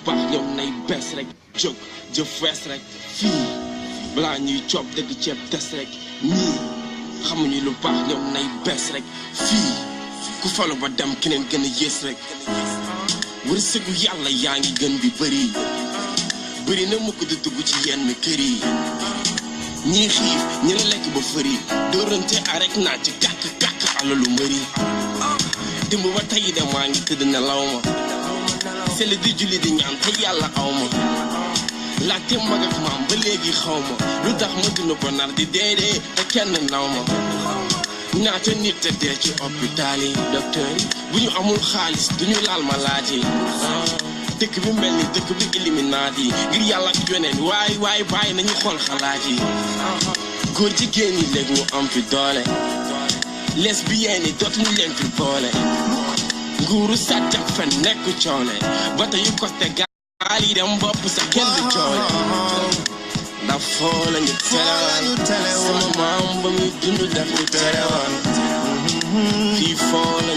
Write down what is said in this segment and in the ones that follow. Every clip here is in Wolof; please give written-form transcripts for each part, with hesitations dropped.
baax ñoom nay bes rek jóg jëf fees rek fii balaa ñuy coob dëgg ceeb des rek ñii xamuñu lu baax ñoom nay bes rek fii ku falu ba dem keneen gën a yées rek wërsëgu yàlla yaa ngi gën bi bëri na mukk di dugg ci yenn kër yi ñii xiif ñi la lekk ba fëri dóorante arek naa ci kàkk alalu mbëri dimb ba tey de maa ngi tëdd ne law ma seli di julli di ñaan te yàlla aw ma laajte mag ak maam ba léegi xaw ma lu tax ma dund ko nar di deedee te kenn naw ma ñaata nit te dee ci hôpital yi docteur yi bu ñu amul xaalis duñu laal malade yi dëkk bi mel ni dëkk bi illuminati yi ngir yàlla ak yoneen waay bàyyi nañu xool xalaat yi góor jigéen ñi léegi ñu am fi doole lesbiennes yi dootuñu leen fi boole nguuru sàcc ak fen nekk coole bata yu koste gaal yi dem bopp sa kenn du coole ndax foo la ñu telewoon sama maam ba muy dund daf ñu telewoon fii foo la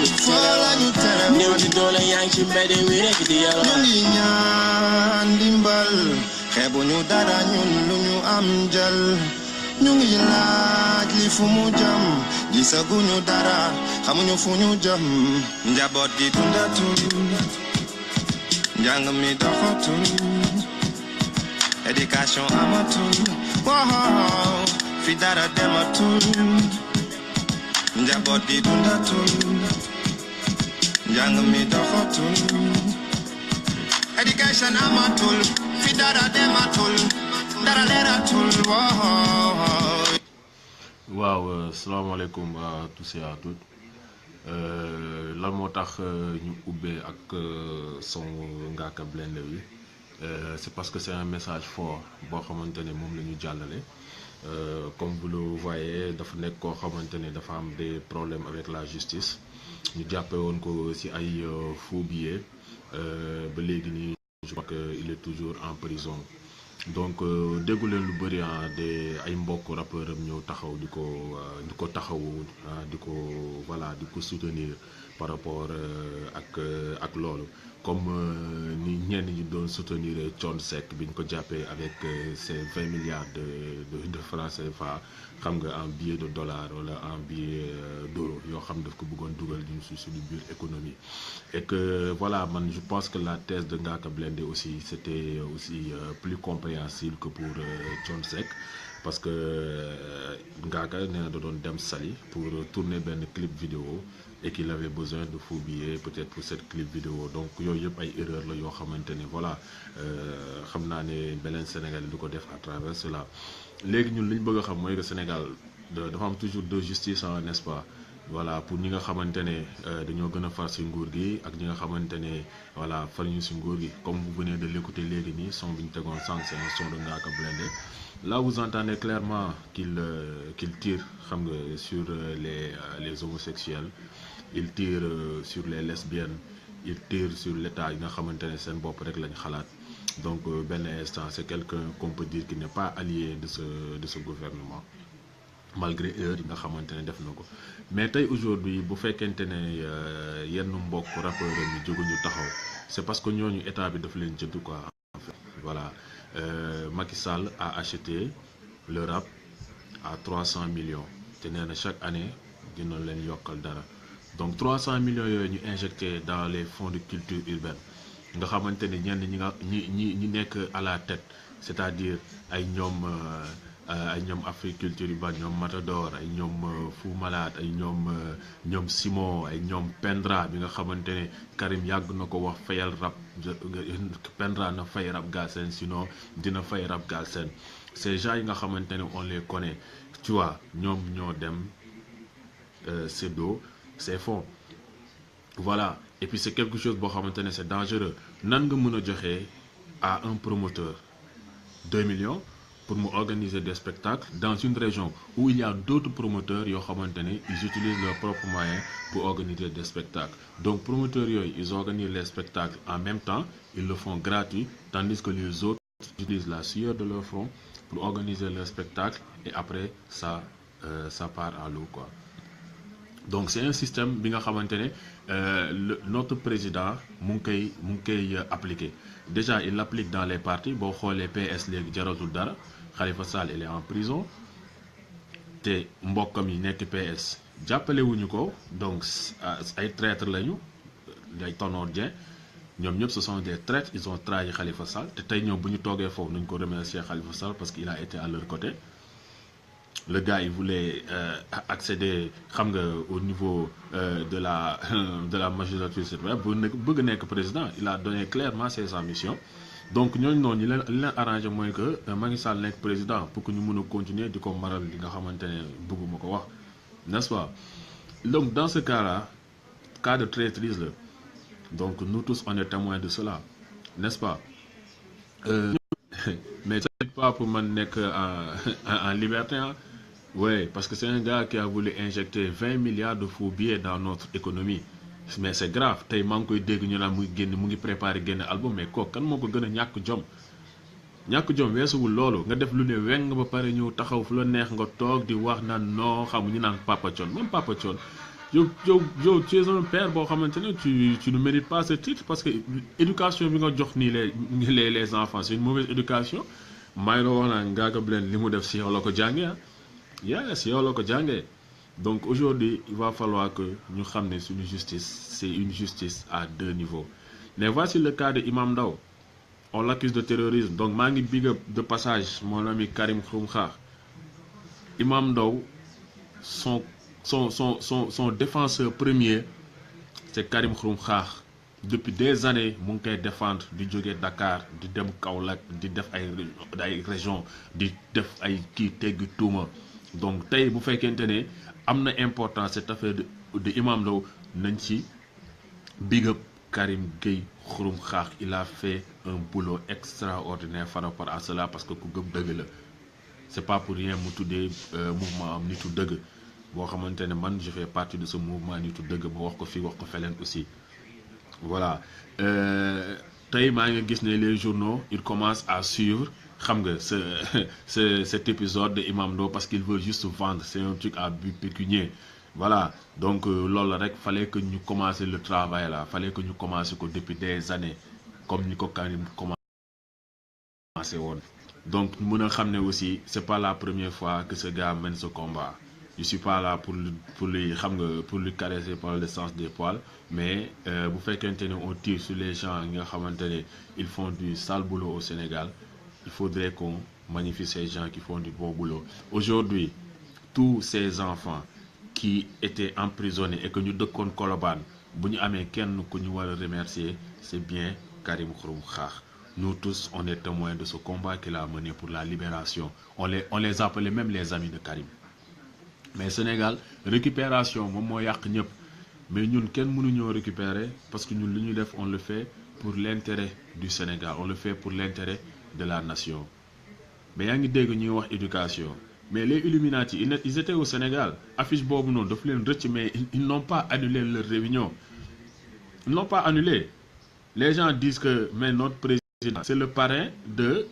ñu telewoon néew di doole yaa ngi ci mbedd wi rek di yàlla ñu ngi ñaan dimbal xeebuñu dara ñun lu ñu am jël ñu ngi laaj li fu mu jëm gisaguñu dara xamuñu fu ñu jëm njaboot gi dundatul njàng mi doxatul éducation amatul waaw fi dara dematul njaboot gi dundatul njàng mi doxatul éducation amatul fi dara dematul dara leeratul waaw salaamaaleykum à tous et à toutes lan moo tax ñu ubbee ak son Ngaaka Blindé wi c'est parce que c'est un message fort boo xamante ne moom la ñu jàllale comme vous le voyez dafa nekk koo xamante ne dafa am des problèmes avec la justice ñu jàppe woon ko ci ay faux billets ba léegi nii je crois que il est toujours en prison donc déggu leen lu bëri de ay mbokk rappeur am ñëw taxaw di ko taxawu di ko voilà di ko soutenir par rapport ak loolu comme ni ñenn ñi doon soutenir Thione Seck bi ñu ko jàppee avec ses 20 milliards de francs CFA xam nga en billet de dollar wala en billet d'euro yoo xam daf ko bëggoon dugal ñu suñu biir économie et que voilà man je pense que la thèse de Ngaaka Blindé aussi c'était aussi plus compréhensible que pour Thione Seck parce que Ngaaka nee na da doon dem Saly pour tourner benn clip vidéo et qu'il avait besoin de faux billets peut-être pour cette clip vidéo donc yooyu yëpp ay erreur la yoo xamante ne voilà xam naa ne beneen Sénégal du ko def à travers cela léegi ñun li ñu bëgg a xam mooy que Sénégal dafa am toujours deux justices n'est-ce pas voilà pour ñi nga xamante ne dañoo gën a far ci nguur gi ak ñi nga xamante ne voilà far ñu ci nguur gi comme vous venez de l'écouter léegi nii son bi ñu tegoon sànq c'est un son de Ngaaka Blindé là vous entendez clairement qu'il tire xam nga sur les homosexuels il tire sur les lesbiennes il tire sur l'état yi nga xamante ne seen bopp rek lañ xalaat donc benn instant c'est quelqu'un qu'on peut dire qui n'est pas allié de ce gouvernement malgré erreur yi nga xamante ne def na ko mais tey aujourd'hui bu fekkente ne yenn mbokk rappeurs yi jóguñu taxaw c'est parce que ñooñu état bi dafa leen jënd quoi en fait voilà Macky Sall a acheté le rap à 300 millions te nee na chaque année dina leen yokkal dara donc 300 millions yooyu ñu injecté dans les fonds de culture urbaine nga xamante ne ñenn ñi nekk à la tête c'est-à-dire ay ñoom Africulture urbaine ñoom Matador ay ñoom Fou Malade ay ñoom Simon ay ñoom Pendra bi nga xamante ne Karim yàgg na ko wax fayal rap Pendra na fay rap Galsen sinon dina fay rap Galsen ces gens yi nga xamante ne on les connaît tu vois ñoom ñoo dem séddoo ces fonds voilà et puis c'est quelque chose boo xamante ne c'est dangereux nan nga mën a joxe à un promoteur 2 millions pour mu organiser des spectacles dans une région où il y a d'autres promoteurs yoo xamante ne ils utilisent leurs propres moyens pour organiser des spectacles donc promoteurs yooyu ils organisent les spectacles en même temps ils le font gratuit tandis que les autres utilisent la sueur de leur front pour organiser leur spectacle et après ça part à l'eau quoi donc c'est un système bi nga xamante ne notre président mu ngi koy appliquer déjà il l'applique dans les partis boo xoolee PS léegi jaratul dara Khalifa Sall il est en prison te mbokkam yi nekk PS jàppale wuñu ko donc ay traîtres lañu ay Tanor Dieng ñoom ñëpp ce sont des traîtres ils ont trahi Khalifa Sall te tey ñoom bu ñu toogee foofu nañ ko remercier Khalifa Sall parce qu'il a été à leur côté. Le gars il voulait accéder xam nga au niveau de la magistrature suprême bëgg nekk président il a donné clairement ses ambitions donc ñooñu noonu li leen arrangé mooy que Macky Sall nekk président pour que ñu mën a continuer di ko maral li nga xamante ne bëgguma ko wax n'est-ce pas donc dans ce cas-là cas de traîtrise la donc nous tous on est témoins de cela n'est-ce pas mais c'est pas pour man nekk en liberté hein? Oui, parce que c'est un gars qui a voulu injecter 20 milliards de faux billets dans notre économie. Mais c'est grave. Tay maa ngi koy dégg ñu naan mu ngi préparer génn album mais kooku kan moo ko gën a ñàkk jom weesuwul loolu nga def lu ne weng ba pare ñëw taxaw fu la neex nga toog di wax naan non xam ñu naan Papa Thione même Papa Thione yow tu es un père boo xamante ne tu ne mérites pas ce titre parce que éducation bi nga jox nii les enfants c'est une mauvaise éducation maa ngi la wax naan Ngaaka Blindé li mu def si yow la ko jàngee ah. Yes, yow la ko jàngee donc aujourd'hui il va falloir que ñu xam ne suñu justice c'est une justice à deux niveaux mais voici le cas de Imam Ndao on l'accuse de terrorisme donc maa ngi big up de passage mon ami Karim Xrum Xax Imam Ndao son défenseur premier c'est Karim Xrum Xax depuis des années mu ngi koy défendre di jóge Dakar di dem Kaolack di def ay région di def ay kii teggi tuuma donc tey bu fekkente ne am na importance cette affaire de Imam Ndao nañ ci big up Karim Gueye Xrum Xax il a fait un boulot extraordinaire par rapport à cela parce que ku gëm dëgg la c'est pas pour rien mu tuddee mouvement am nitu dëgg boo xamante ne man je fais partie de ce mouvement nitu dëgg ma wax ko fii wax ko feleen aussi voilà tey maa ngi gis ne les journaux ils commencent à suivre xam nga cet épisode de Imam Ndao parce qu'il veut juste vendre c'est un truc à but pécuniaire voilà donc loolu rek fallait que ñu commencer le travail là fallait que ñu commencer ko depuis des années comme ni ko Karim commencé woon donc ñu mën a xam ne aussi c'est pas la première fois que ce gars mène ce combat je suis pas là pour lui xam nga pour lui caresser par le sens des poils mais bu fekkente ne on tire sur les gens yi nga xamante ne ils font du sale boulot au Sénégal il faudrait qu'on magnifie ces gens qui font du bon boulot aujourd'hui tous ces enfants qui étaient emprisonnés et que ñu dëkkoon Colobane bu ñu amee kenn ku ñu war a remercier c'est bien Karim Xrum Xax nous tous on est témoins de ce combat qu'il a mené pour la libération on les appelait même les amis de Karim mais Sénégal récupération moom moo yàq ñëpp mais ñun kenn mënuñoo récupérer parce que ñun li ñu def on le fait pour l'intérêt du Sénégal on le fait pour l'intérêt de la nation mais yaa ngi dégg ñuy wax éducation mais les Illuminati ils étaient au Sénégal affiche boobu noonu daf leen rëcc mais ils n'ont pas annulé leur réunion ils n'ont pas annulé les gens disent que mais notre président c'est le parrain de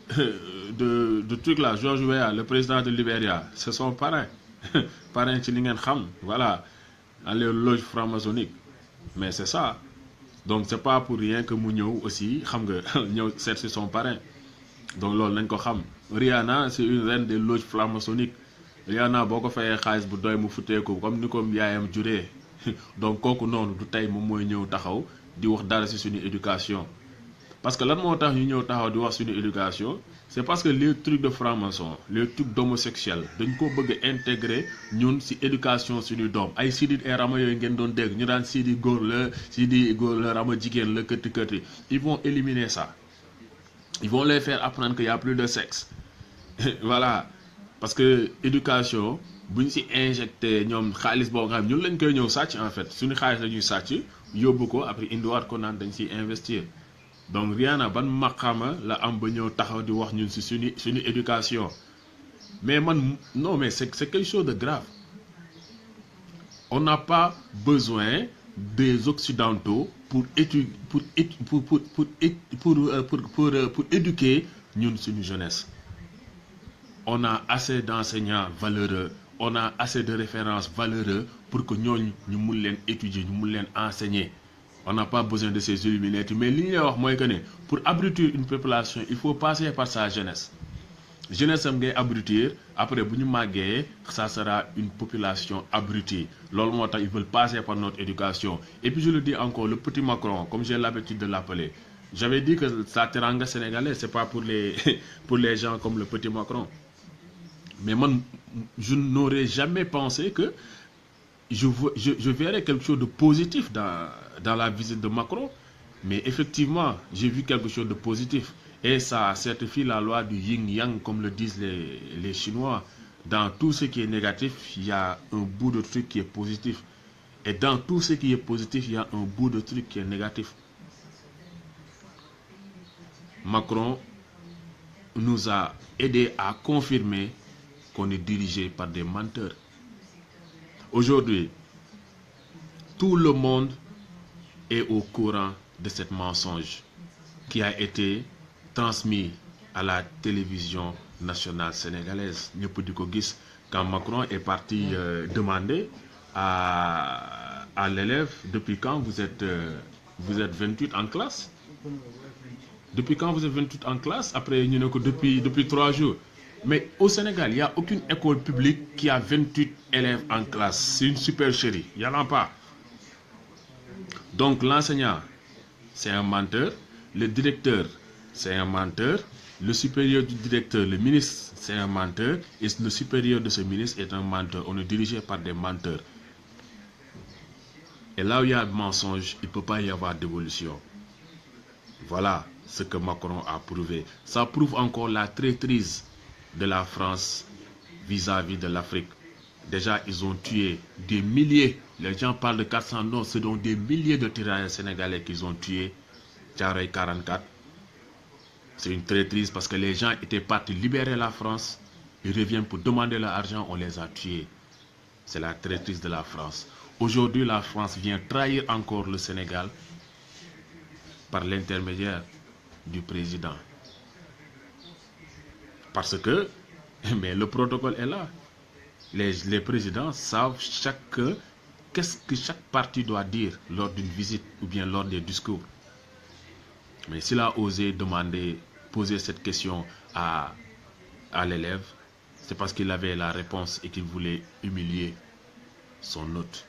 truc là George Weah le président de Libéria c'est son parrain parrain ci li ngeen xam voilà dans les loges franc-maçonniques mais c'est ça donc c'est pas pour rien que mu ñëw aussi xam nga ñëw seet si son parrain donc loolu nañ ko xam Rihanna c'est une reine des loges franc-maçonniques Rihanna boo ko fayee xaalis bu doy mu futteeku comme ni ko yaayam juree donc kooku noonu du tey moom mooy ñëw taxaw di wax dara ci suñu éducation parce que lan moo tax ñu ñëw taxaw di wax suñu éducation c'est parce que les trucs de franc-maçon les trucs d'homosexuels dañ ko bëgg a intégrer ñun ci éducation suñu doom ay Sidi et Rama yooyu ngeen doon dégg ñu daan Sidi góor la Rama jigéen la këtti këtti ils vont éliminer ça ils vont les faire apprendre qu'il y a plus de sexe voilà parce que éducation buñ ci injecté ñoom xaalis boo nga xam ñun lañ koy ñëw sàcc en fait suñu xaalis la ñuy sàcc yóbbu ko après indiwaat ko naan dañ ciy investir donc Rihanna ban maqaama la am ba ñëw taxaw di wax ñun ci suñu éducation mais man non mais c'est quelque chose de grave on n'a pas besoin des occidentaux pour éduquer ñun suñu jeunesse on a assez d'enseignants valeureux on a assez de références valeureuses pour que nous puissions étudier, nous puissions enseigner. On n'a pas besoin de ces illuminés. Mais pour abrutir une population, il faut passer par sa jeunesse. Jeunesse est abrutir, après, ça sera une population abrutie. Ils veulent passer par notre éducation. Et puis je le dis encore, le petit Macron, comme j'ai l'habitude de l'appeler, j'avais dit que ça teranga sénégalais, c'est pas pour les gens comme le petit Macron. Mais moi, je n'aurais jamais pensé que je verrais quelque chose de positif dans la visite de Macron. Mais effectivement, j'ai vu quelque chose de positif. Et ça certifie la loi du yin-yang, comme le disent les Chinois. Dans tout ce qui est négatif, il y a un bout de truc qui est positif. Et dans tout ce qui est positif, il y a un bout de truc qui est négatif. Macron nous a aidé à confirmer qu'on est dirigé par des menteurs. Aujourd'hui, tout le monde est au courant de ce mensonge qui a été transmis à la télévision nationale sénégalaise. Quand Macron est parti demander à l'élève depuis quand vous êtes 28 en classe. Depuis quand vous êtes 28 en classe? Après, depuis 3 jours. Mais au Sénégal, il n'y a aucune école publique qui a 28 élèves en classe. C'est une supercherie. Il n'y en a pas. Donc l'enseignant, c'est un menteur. Le directeur, c'est un menteur. Le supérieur du directeur, le ministre, c'est un menteur. Et le supérieur de ce ministre est un menteur. On est dirigé par des menteurs. Et là où il y a mensonge, il ne peut pas y avoir d'évolution. Voilà ce que Macron a prouvé. Ça prouve encore la traîtrise de la France vis-à-vis de l'Afrique. Déjà, ils ont tué des milliers. Les gens parlent de 400 non, c'est donc des milliers de tirailleurs sénégalais qu'ils ont tués. Thiaroye 44. C'est une traîtrise parce que les gens étaient partis libérer la France. Ils reviennent pour demander leur argent, on les a tués. C'est la traîtrise de la France. Aujourd'hui, la France vient trahir encore le Sénégal par l'intermédiaire du président. Parce que, mais le protocole est là. Les présidents savent qu'est-ce que chaque parti doit dire lors d'une visite ou bien lors des discours. Mais s'il a osé poser cette question à l'élève, c'est parce qu'il avait la réponse et qu'il voulait humilier son hôte.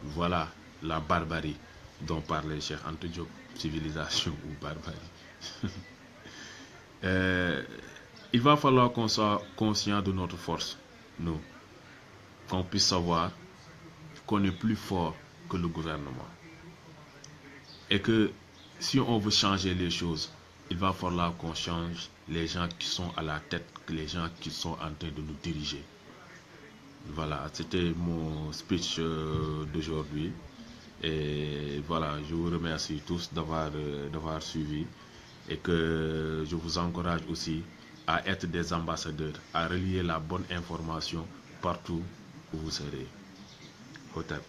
Voilà la barbarie dont parlait Cheikh Anta Diop, civilisation ou barbarie. Il va falloir qu'on soit conscient de notre force, nous, qu'on puisse savoir qu'on est plus fort que le gouvernement. Et que si on veut changer les choses, il va falloir qu'on change les gens qui sont à la tête, les gens qui sont en train de nous diriger. Voilà, c'était mon speech d'aujourd'hui. Et voilà, je vous remercie tous d'avoir suivi. Et que je vous encourage aussi à être des ambassadeurs, à relier la bonne information partout où vous serez. Hotep.